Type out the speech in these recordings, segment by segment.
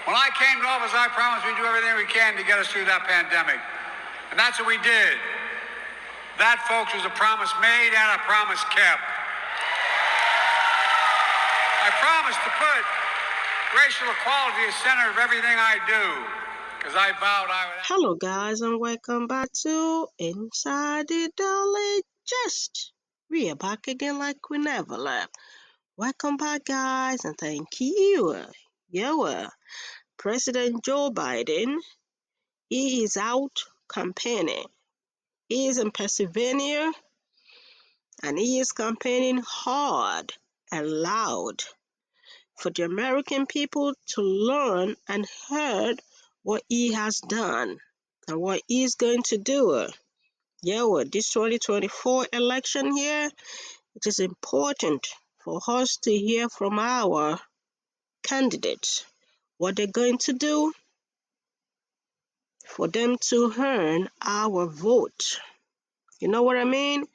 When I came to office, I promised we'd do everything we can to get us through that pandemic. And that's what we did. That, folks, was a promise made and a promise kept. I promised to put racial equality as center of everything I do, because I vowed I would... Hello, guys, and welcome back to Inside the Digest. We are back again like we never left. Welcome back, guys, and thank you. President Joe Biden, he is out campaigning. He is in Pennsylvania, and he is campaigning hard and loud for the American people to learn and hear what he has done and what he's going to do. This 2024 election here, it is important for us to hear from our candidates what they're going to do for them to earn our vote. You know what I mean?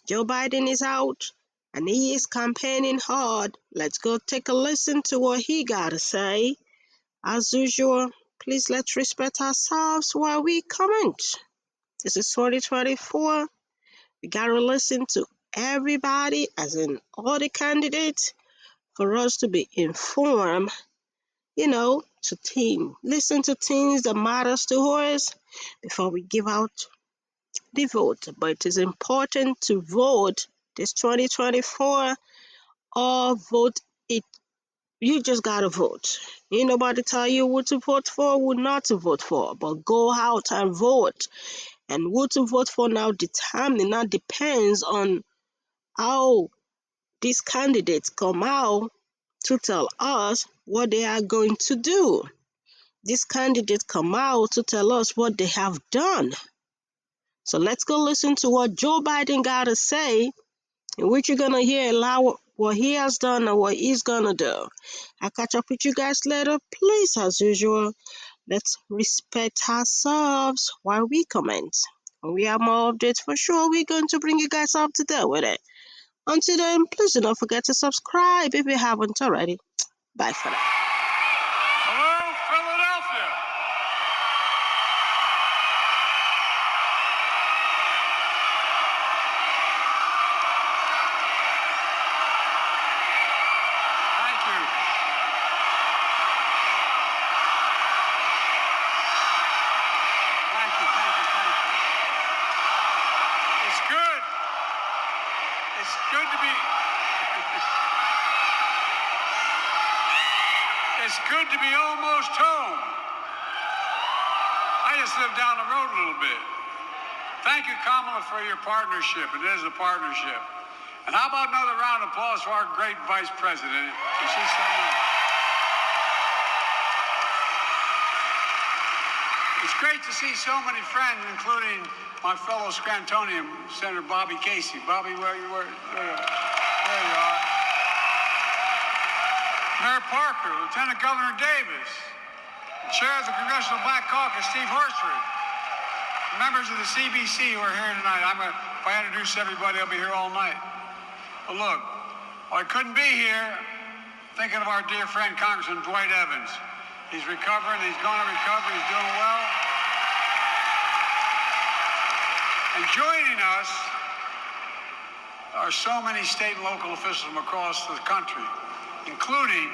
Joe Biden is out and he is campaigning hard. Let's go take a listen to what he got to say. As usual, please let's respect ourselves while we comment. This is 2024. We got to listen to everybody, as in all the candidates, for us to be informed, to listen to things that matters to us before we give out the vote. But it is important to vote this 2024 or vote it. You just got to vote. Ain't nobody tell you what to vote for, what not to vote for, but go out and vote. And what to vote for now depends on how these candidates come out to tell us what they are going to do. These candidates come out to tell us what they have done. So let's go listen to what Joe Biden got to say, in which you're going to hear a lot what he has done and what he's going to do. I'll catch up with you guys later. Please, as usual, let's respect ourselves while we comment. When we have more updates, for sure, we're going to bring you guys up to date with it. Until then, please do not forget to subscribe if you haven't already. Bye for now. Hello, Philadelphia. Thank you. Thank you. It's good. It's good to be... It's good to be almost home. I just live down the road a little bit. Thank you, Kamala, for your partnership. It is a partnership. And how about another round of applause for our great Vice President? She's so nice. It's great to see so many friends, including my fellow Scrantonian, Senator Bobby Casey. Bobby, where you are? There you are. Mayor Parker, Lieutenant Governor Davis, the Chair of the Congressional Black Caucus, Steve Horsford, members of the CBC who are here tonight. If I introduce everybody, I'll be here all night. But look, I couldn't be here thinking of our dear friend, Congressman Dwight Evans. He's recovering. He's going to recover. He's doing well. And joining us are so many state and local officials from across the country, including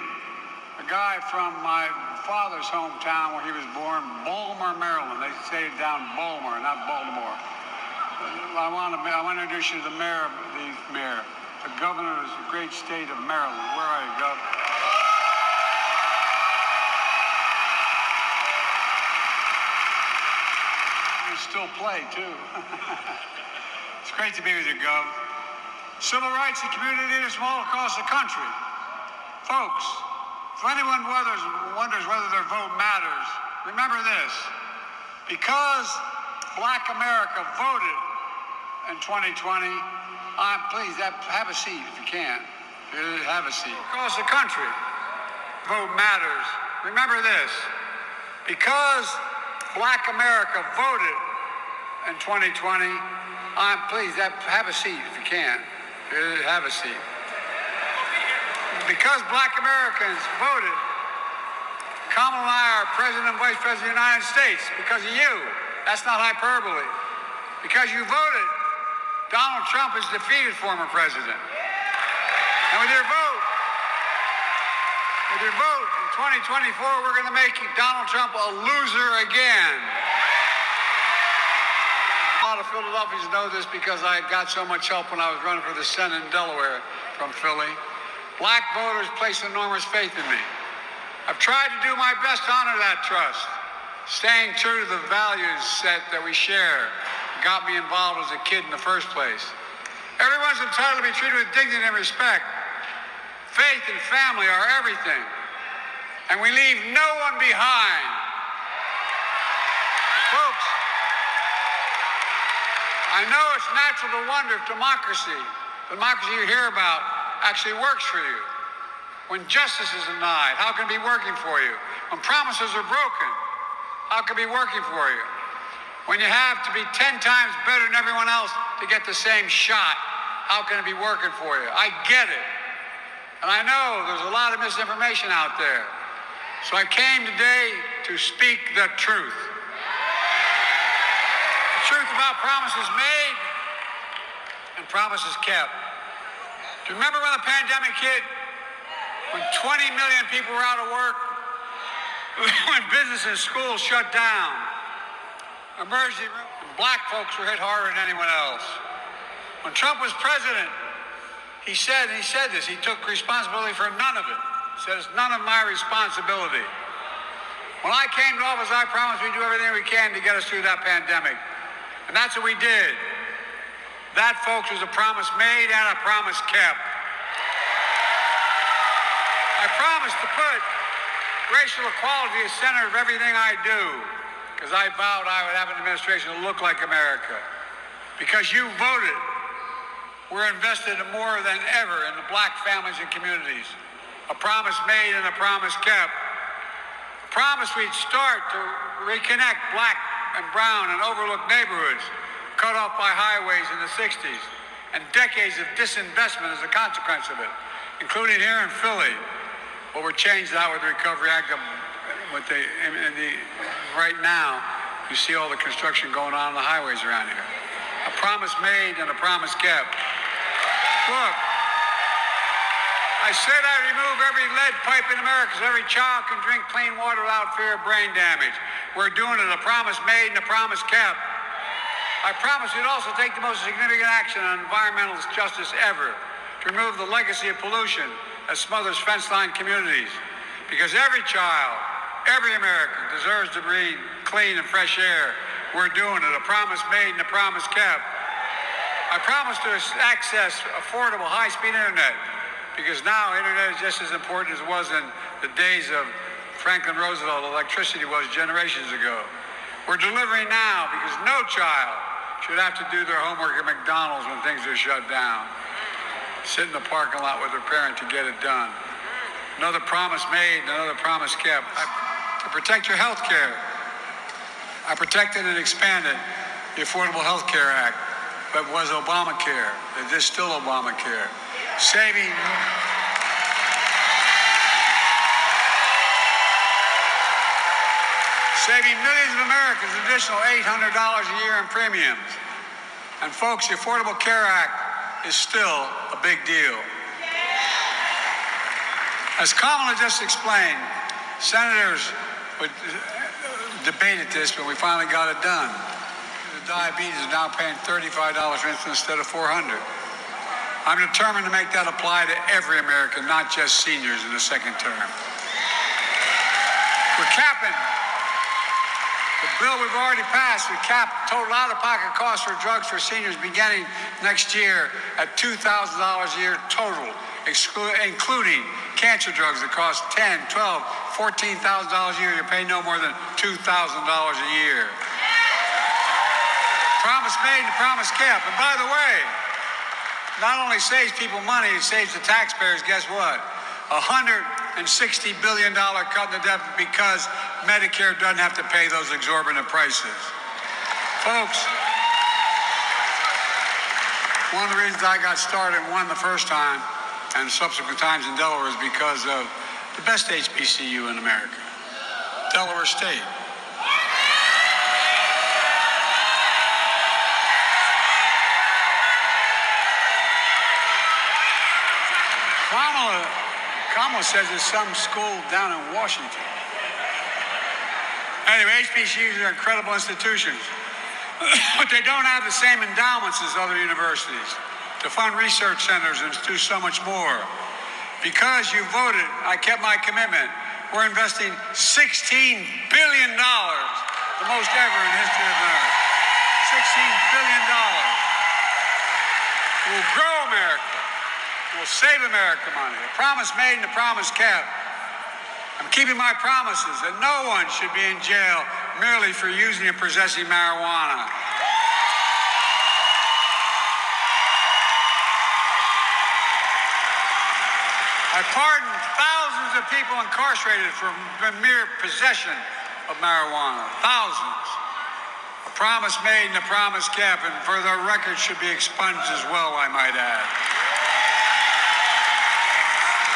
a guy from my father's hometown where he was born, Baltimore, Maryland. They say it down Baltimore, not Baltimore. I want to introduce you to the governor of the great state of Maryland. Where are you, Governor? You still play, too. It's great to be with you, Gov. Civil rights and community leaders from all across the country. Folks, if anyone wonders whether their vote matters, remember this. Because Black America voted in 2020, please have a seat if you can. Have a seat. Across the country, vote matters. Remember this. Because Black America voted in 2020, please have a seat if you can. Have a seat. Because Black Americans voted, Kamala McDonald and I are President and Vice President of the United States because of you. That's not hyperbole. Because you voted, Donald Trump has defeated former president. And with your vote in 2024, we're going to make Donald Trump a loser again. A lot of Philadelphians know this because I got so much help when I was running for the Senate in Delaware from Philly. Black voters place enormous faith in me. I've tried to do my best to honor that trust, staying true to the values set that we share, got me involved as a kid in the first place. Everyone's entitled to be treated with dignity and respect. Faith and family are everything, and we leave no one behind. Folks, I know it's natural to wonder if democracy you hear about, actually works for you. When justice is denied, how can it be working for you? When promises are broken, how can it be working for you? When you have to be 10 times better than everyone else to get the same shot, how can it be working for you? I get it. And I know there's a lot of misinformation out there. So I came today to speak the truth. The truth about promises made and promises kept. Do you remember when the pandemic hit? When 20 million people were out of work? When businesses and schools shut down? Emergency room, black folks were hit harder than anyone else. When Trump was president, he said this, he took responsibility for none of it. He said, it's none of my responsibility. When I came to office, I promised we'd do everything we can to get us through that pandemic. And that's what we did. That, folks, was a promise made and a promise kept. I promised to put racial equality at the center of everything I do, because I vowed I would have an administration that looked like America. Because you voted, we're invested more than ever in the black families and communities. A promise made and a promise kept. A promise we'd start to reconnect black and brown and overlooked neighborhoods cut off by highways in the 60s, and decades of disinvestment as a consequence of it, including here in Philly. Well, we're changed that with the Recovery Act. Right now, you see all the construction going on the highways around here. A promise made and a promise kept. Look, I said I'd remove every lead pipe in America so every child can drink clean water without fear of brain damage. We're doing it. A promise made and a promise kept. I promised we'd also take the most significant action on environmental justice ever to remove the legacy of pollution that smothers fence-lined communities. Because every child, every American deserves to breathe clean and fresh air. We're doing it. A promise made and a promise kept. I promised to access affordable high-speed internet, because now internet is just as important as it was in the days of Franklin Roosevelt electricity was generations ago. We're delivering now because no child should have to do their homework at McDonald's when things are shut down. Sit in the parking lot with their parent to get it done. Another promise made, another promise kept. To protect your health care, I protected and expanded the Affordable Health Care Act, but was Obamacare. It is still Obamacare. Saving millions of Americans an additional $800 a year in premiums. And folks, the Affordable Care Act is still a big deal. As Kamala just explained, senators would debated this, but we finally got it done. The diabetes is now paying $35 for instance instead of $400. I'm determined to make that apply to every American, not just seniors in the second term. We're capping the bill we've already passed. We cap total out-of-pocket costs for drugs for seniors beginning next year at $2,000 a year total, including cancer drugs that cost $10,000, $12,000, $14,000 a year. You pay no more than $2,000 a year. Promise made and promise kept. And by the way, not only saves people money, it saves the taxpayers, guess what? $160 billion cut in the deficit because Medicare doesn't have to pay those exorbitant prices. Folks, one of the reasons I got started and won the first time and subsequent times in Delaware is because of the best HBCU in America. Delaware State. Kamala says there's some school down in Washington. Anyway, HBCUs are incredible institutions, but they don't have the same endowments as other universities to fund research centers and do so much more. Because you voted, I kept my commitment. We're investing $16 billion, the most ever in the history of America. $16 billion. We'll grow America. We'll save America money. A promise made and a promise kept. I'm keeping my promises that no one should be in jail merely for using and possessing marijuana. I pardoned thousands of people incarcerated for mere possession of marijuana. Thousands. A promise made and a promise kept, and for the record should be expunged as well, I might add.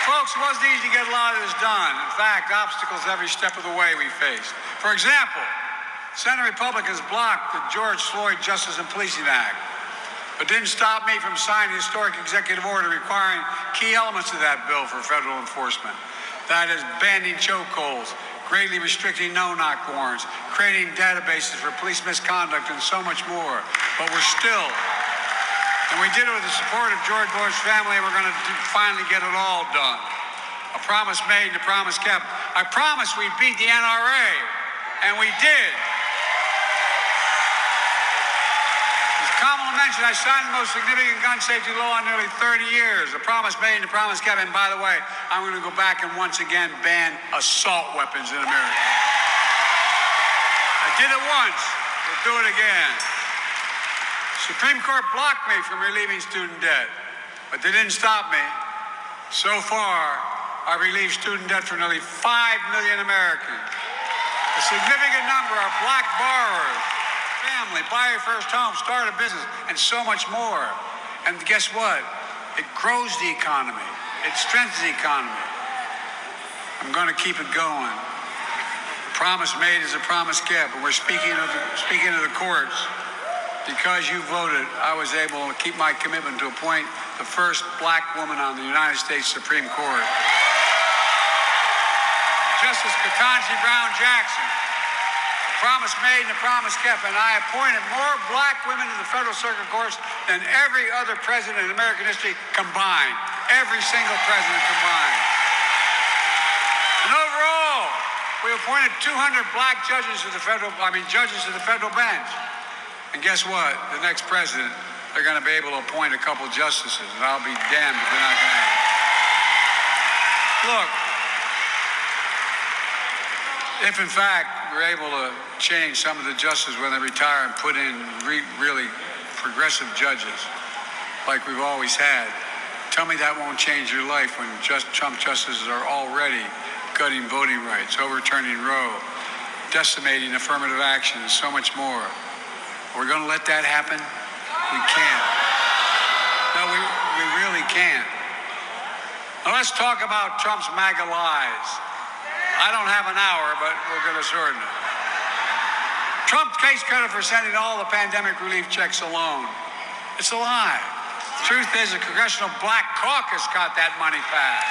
Folks, it wasn't easy to get a lot of this done. In fact, obstacles every step of the way we faced. For example, Senate Republicans blocked the George Floyd Justice and Policing Act, but didn't stop me from signing the historic executive order requiring key elements of that bill for federal enforcement. That is banning chokeholds, greatly restricting no-knock warrants, creating databases for police misconduct, and so much more. But we're still, and we did it with the support of George Bush's family, and we're going to finally get it all done. A promise made and a promise kept. I promised we'd beat the NRA, and we did. As Kamala mentioned, I signed the most significant gun safety law in nearly 30 years. A promise made and a promise kept. And by the way, I'm going to go back and once again ban assault weapons in America. I did it once. We'll do it again. Supreme Court blocked me from relieving student debt, but they didn't stop me. So far, I've relieved student debt for nearly 5 million Americans. A significant number are black borrowers, family, buy your first home, start a business, and so much more. And guess what? It grows the economy. It strengthens the economy. I'm going to keep it going. A promise made is a promise kept. And we're speaking of the courts. Because you voted, I was able to keep my commitment to appoint the first black woman on the United States Supreme Court. Justice Ketanji Brown Jackson. A promise made and a promise kept, and I appointed more black women to the federal circuit courts than every other president in American history combined. Every single president combined. And overall, we appointed 200 black judges to the federal bench. And guess what? The next president, they're going to be able to appoint a couple justices, and I'll be damned if they're not going to. Look, if in fact we're able to change some of the justices when they retire and put in really progressive judges, like we've always had, tell me that won't change your life when Trump justices are already gutting voting rights, overturning Roe, decimating affirmative action, and so much more. We're going to let that happen? We can't. No, we really can't. Now let's talk about Trump's MAGA lies. I don't have an hour, but we're going to shorten it. Trump takes credit for sending all the pandemic relief checks alone. It's a lie. The truth is, the Congressional Black Caucus got that money passed.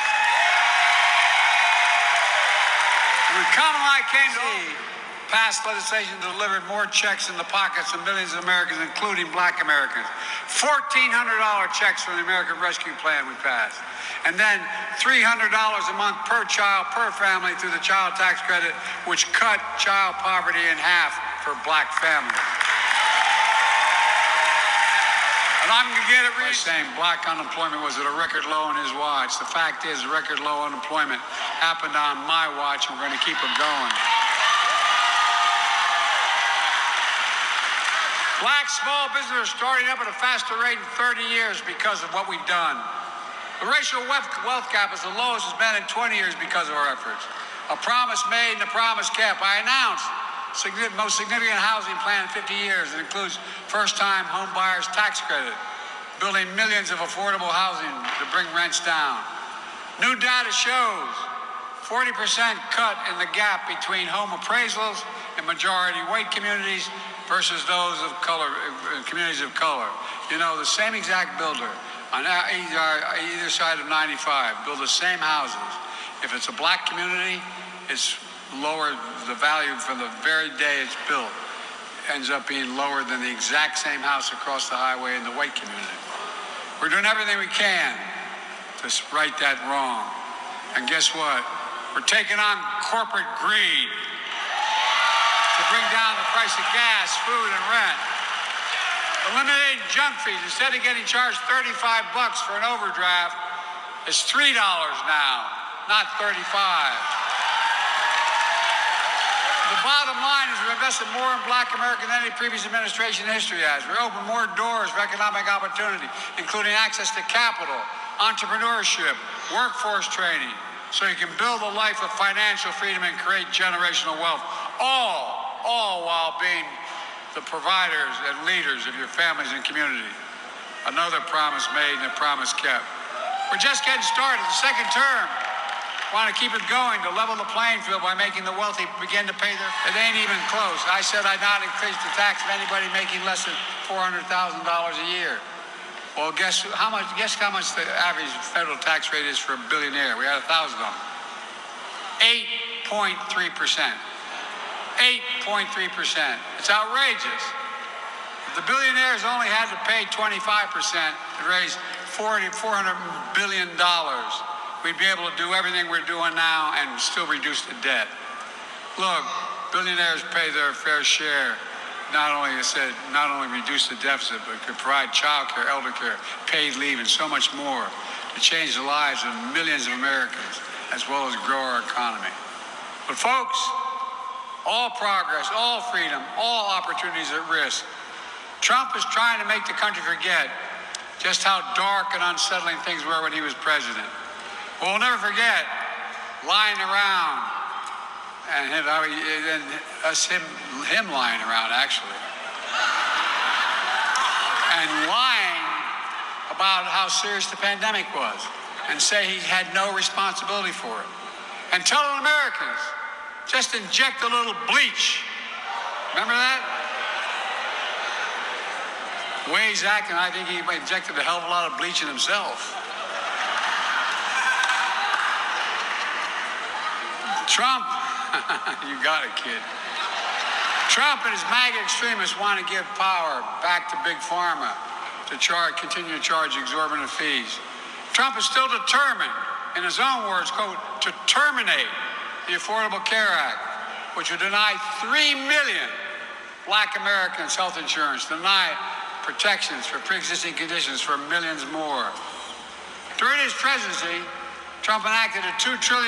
When Kamala and I came to passed legislation that delivered more checks in the pockets of millions of Americans, including black Americans. $1,400 checks from the American Rescue Plan we passed. And then $300 a month per child, per family through the child tax credit, which cut child poverty in half for black families. And I'm going to get it by saying black unemployment was at a record low on his watch. The fact is, record low unemployment happened on my watch, and we're going to keep it going. Black small businesses are starting up at a faster rate in 30 years because of what we've done. The racial wealth gap is the lowest it's been in 20 years because of our efforts. A promise made and a promise kept. I announced the most significant housing plan in 50 years. It includes first-time home buyers tax credit, building millions of affordable housing to bring rents down. New data shows 40% cut in the gap between home appraisals in majority white communities versus those of color, communities of color. You know, the same exact builder on either side of 95 build the same houses. If it's a black community, it's lower, the value for the very day it's built ends up being lower than the exact same house across the highway in the white community. We're doing everything we can to right that wrong. And guess what? We're taking on corporate greed to bring down the price of gas, food, and rent. Eliminating junk fees. Instead of getting charged $35 for an overdraft, it's $3 now, not $35. The bottom line is we've invested more in black America than any previous administration in history has. We're opening more doors for economic opportunity, including access to capital, entrepreneurship, workforce training, so you can build a life of financial freedom and create generational wealth, all while being the providers and leaders of your families and community. Another promise made and a promise kept. We're just getting started. The second term, want to keep it going to level the playing field by making the wealthy begin to pay their... It ain't even close. I said I'd not increase the tax of anybody making less than $400,000 a year. Well, guess how much the average federal tax rate is for a billionaire? We had 1,000 of them. 8.3%. 8.3%. It's outrageous. If the billionaires only had to pay 25% to raise $400 billion, we'd be able to do everything we're doing now and still reduce the debt. Look, billionaires pay their fair share. Not only reduce the deficit, but could provide child care, elder care, paid leave, and so much more to change the lives of millions of Americans, as well as grow our economy. But folks, all progress, all freedom, all opportunities at risk. Trump is trying to make the country forget just how dark and unsettling things were when he was president. We'll never forget lying around and him lying around, actually. And lying about how serious the pandemic was and say he had no responsibility for it. And telling Americans, just inject a little bleach. Remember that? The way he's acting, I think he injected a hell of a lot of bleach in himself. Trump, you got it, kid. Trump and his MAGA extremists want to give power back to Big Pharma to continue to charge exorbitant fees. Trump is still determined, in his own words, quote, to terminate the Affordable Care Act, which would deny 3 million black Americans health insurance, deny protections for pre-existing conditions for millions more. During his presidency, Trump enacted a $2 trillion